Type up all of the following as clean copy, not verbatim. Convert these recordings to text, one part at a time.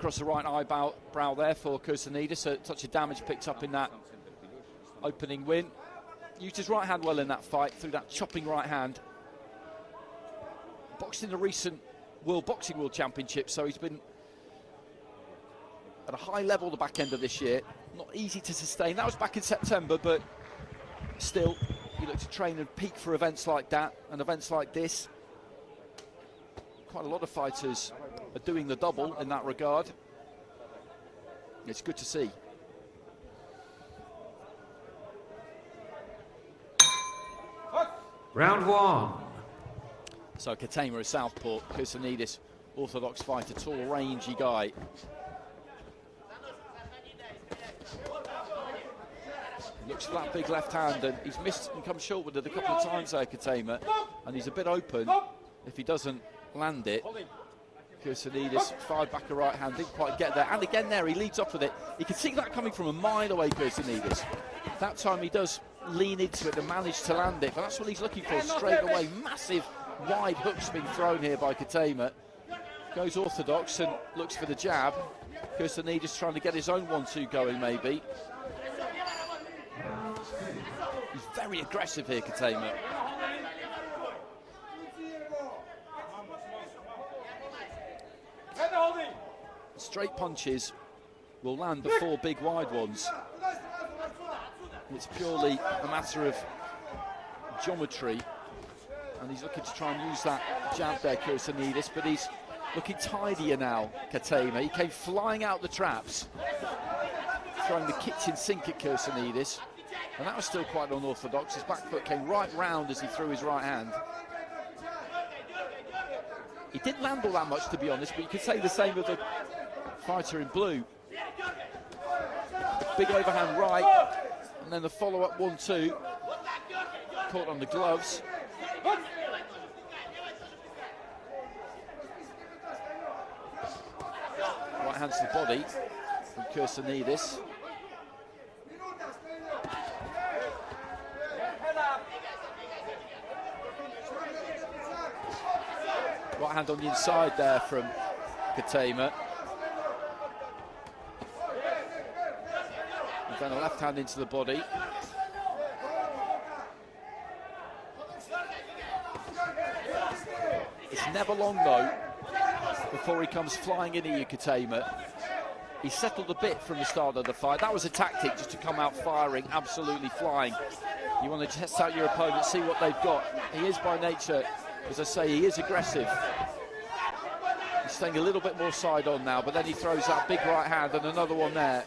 across the right eyebrow there for Kirsanidis. A touch of damage picked up in that opening win. Used his right hand well in that fight through that chopping right hand. Boxed in the recent World Championship, so he's been at a high level the back end of this year. Not easy to sustain. That was back in September, but still, you look to train and peak for events like that and events like this. Quite a lot of fighters are doing the double in that regard. It's good to see. Round one. So Katema is southpaw, Kirsanidis, orthodox fighter, tall, rangy guy. Looks for that big left hand, and he's missed and come short with it a couple of times there, Katema, and he's a bit open. If he doesn't land it, Kirsanidis fired back a right hand, didn't quite get there, and again there he leads off with it. You can see that coming from a mile away, Kirsanidis. That time he does lean into it and manage to land it, but that's what he's looking for straight away. Massive wide hooks being thrown here by Katema. Goes orthodox and looks for the jab. Kirsanidis trying to get his own 1-2 going maybe. He's very aggressive here, Katema. Straight punches will land the 4 big wide ones. It's purely a matter of geometry, and he's looking to try and use that jab there, Kirsanidis, but he's looking tidier now, Katema. He came flying out the traps, throwing the kitchen sink at Kirsanidis, and that was still quite unorthodox. His back foot came right round as he threw his right hand. He didn't land all that much, to be honest, but you could say the same of the fighter in blue. Big overhand right, and then the follow-up 1-2. Caught on the gloves. Right hand to the body from Kirsanidis. Right hand on the inside there from Katema. And then a left hand into the body. It's never long though before he comes flying in at you, Katema. He settled a bit from the start of the fight. That was a tactic, just to come out firing, absolutely flying. You want to test out your opponent, see what they've got. He is by nature, as I say, he is aggressive. He's staying a little bit more side on now, but then he throws that big right hand and another one there.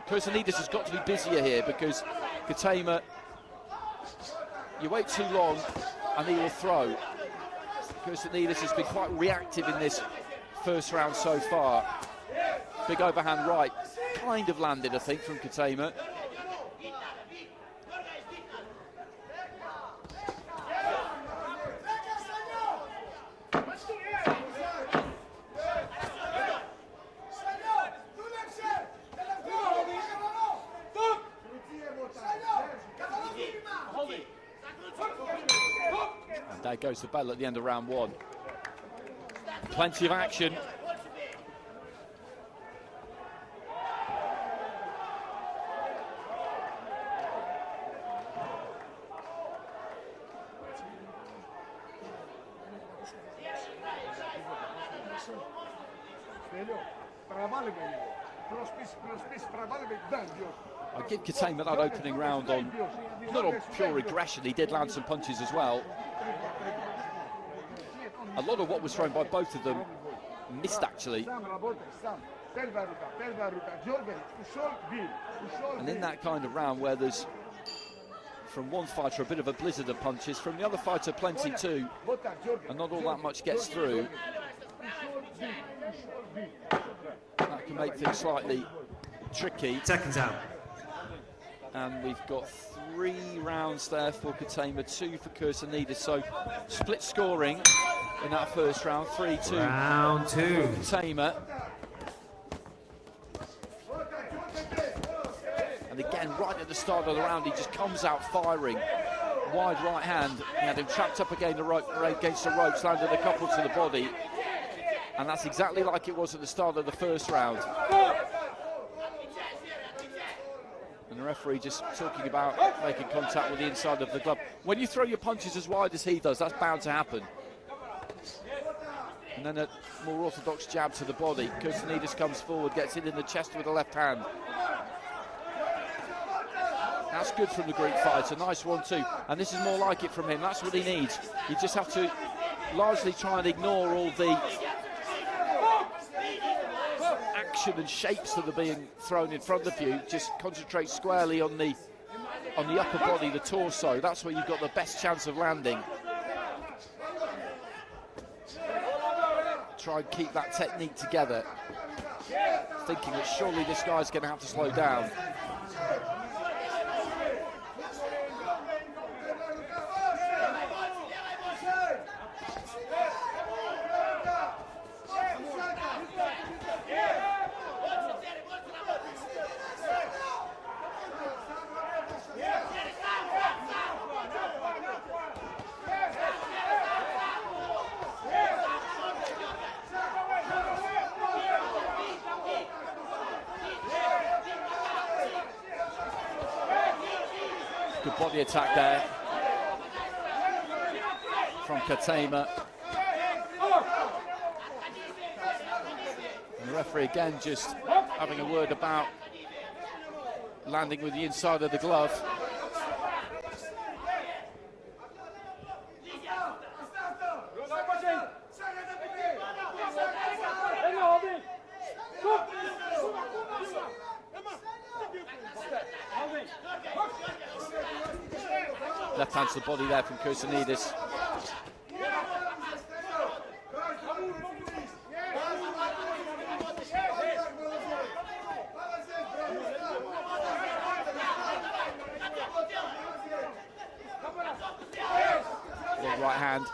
Kirsanidis has got to be busier here, because Katema, you wait too long and he will throw. Kirsanidis has been quite reactive in this first round so far. Big overhand right, kind of landed, I think, from Katema. And there goes the bell at the end of round one. Plenty of action. I give Katema that opening round on, not on pure aggression, he did land some punches as well. A lot of what was thrown by both of them missed, actually. And in that kind of round where there's, from one fighter, a bit of a blizzard of punches, from the other fighter plenty too, and not all that much gets through, that can make things slightly tricky. Seconds out. And we've got 3 rounds there for Katema, 2 for Kirsanidis, so split scoring in that first round, 3-2. Round 2. Katema. And again, right at the start of the round, he just comes out firing. Wide right hand, he had him trapped up against the ropes, landed a couple to the body. And that's exactly like it was at the start of the first round. And the referee just talking about making contact with the inside of the glove. When you throw your punches as wide as he does, that's bound to happen. And then a more orthodox jab to the body. Kirsanidis comes forward, gets it in the chest with the left hand. That's good from the Greek fighter, nice 1-2. And this is more like it from him, that's what he needs. You just have to largely try and ignore all the action and shapes that are being thrown in front of you. Just concentrate squarely on the upper body, the torso. That's where you've got the best chance of landing. Try and keep that technique together, thinking that surely this guy's going to have to slow down. Good body attack there from Katema. And the referee again just having a word about landing with the inside of the glove. Left hand to the body there from Kirsanidis. Big right hand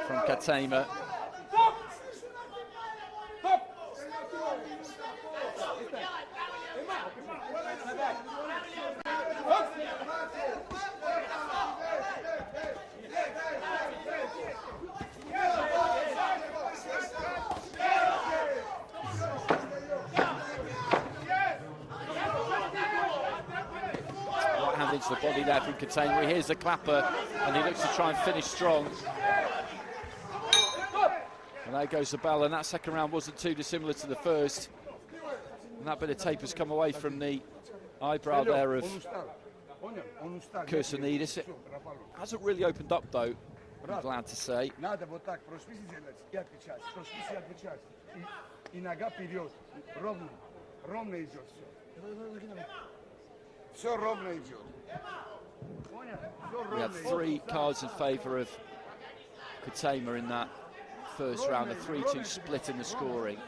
from Katema. Into the body there from Katema. He hears the clapper and he looks to try and finish strong. And there goes the bell, and that second round wasn't too dissimilar to the first. And that bit of tape has come away from the eyebrow there of Kirsanidis. It hasn't really opened up though, I'm glad to say. We had 3 cards in favour of Katema in that first round, a 3-2 split in the scoring.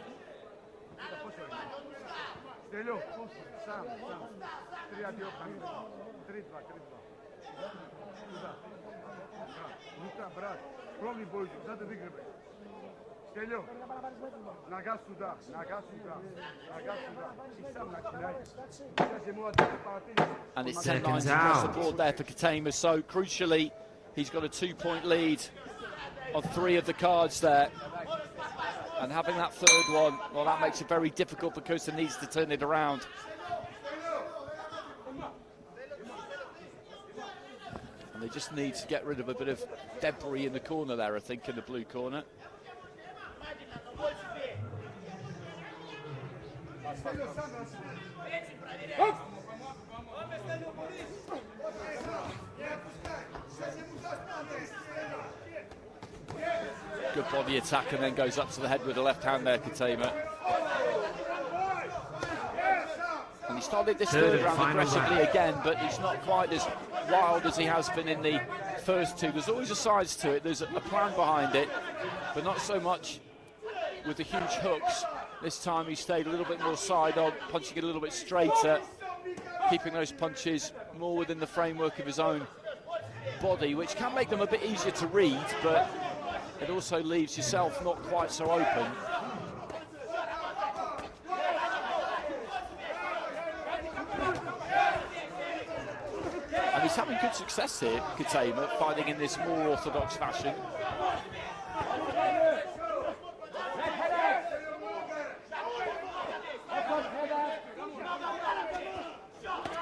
And it's 10-9 across the board there for Katema, so crucially he's got a 2-point lead on 3 of the cards there, and having that third one, well, that makes it very difficult for Kirsanidis to turn it around. And they just need to get rid of a bit of debris in the corner there, I think, in the blue corner. Good body attack, and then goes up to the head with the left hand there, Katema. And he started this third round aggressively again, but he's not quite as wild as he has been in the first 2. There's always a size to it, there's a plan behind it, but not so much with the huge hooks. This time he stayed a little bit more side on, punching it a little bit straighter, keeping those punches more within the framework of his own body, which can make them a bit easier to read, but it also leaves yourself not quite so open. And he's having good success here, Katema, fighting in this more orthodox fashion.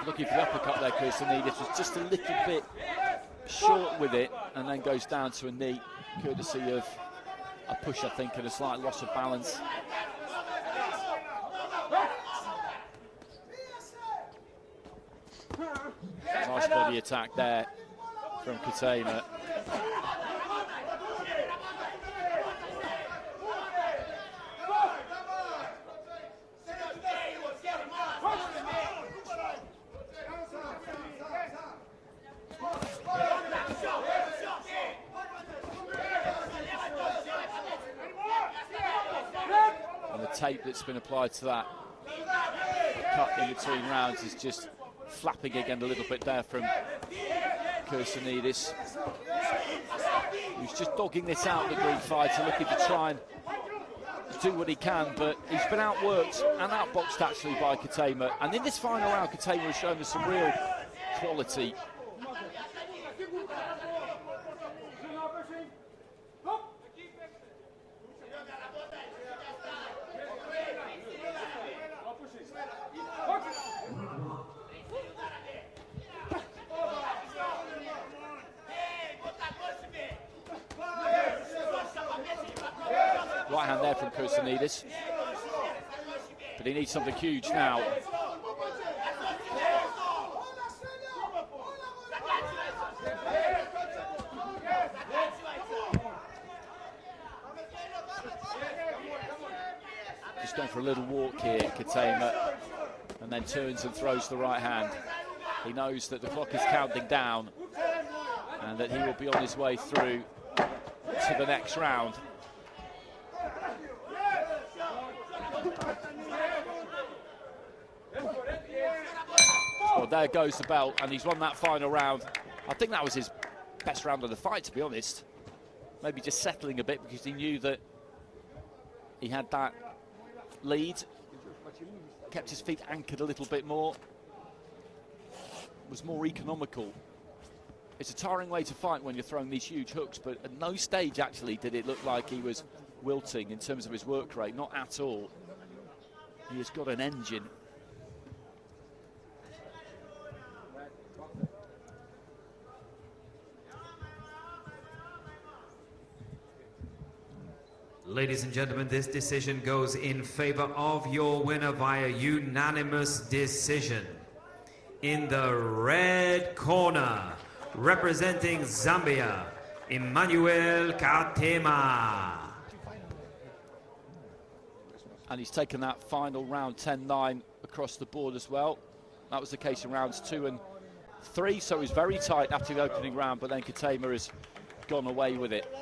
Looking for the uppercut there, Kirsanidis was just a little bit short with it, and then goes down to a knee, courtesy of a push, I think, and a slight loss of balance. Nice body attack there from Katema. And the tape that's been applied to that cut in between rounds is just flapping again a little bit there from Kirsanidis, who's just dogging this out, the Greek fighter, looking to try and do what he can, but he's been outworked and outboxed actually by Katema. And in this final round, Katema has shown us some real quality. Right hand there from Kirsanidis, but he needs something huge now. Just going for a little walk here, Katema, and then turns and throws the right hand. He knows that the clock is counting down and that he will be on his way through to the next round. Well, there goes the bell, and he's won that final round. I think that was his best round of the fight, to be honest. Maybe just settling a bit because he knew that he had that lead. Kept his feet anchored a little bit more. Was more economical. It's a tiring way to fight when you're throwing these huge hooks, but at no stage actually did it look like he was wilting in terms of his work rate, not at all. He has got an engine. Ladies and gentlemen, this decision goes in favor of your winner via unanimous decision. In the red corner, representing Zambia, Emmanuel Katema. And he's taken that final round 10-9 across the board as well. That was the case in rounds 2 and 3, so it was very tight after the opening round, but then Katema has gone away with it.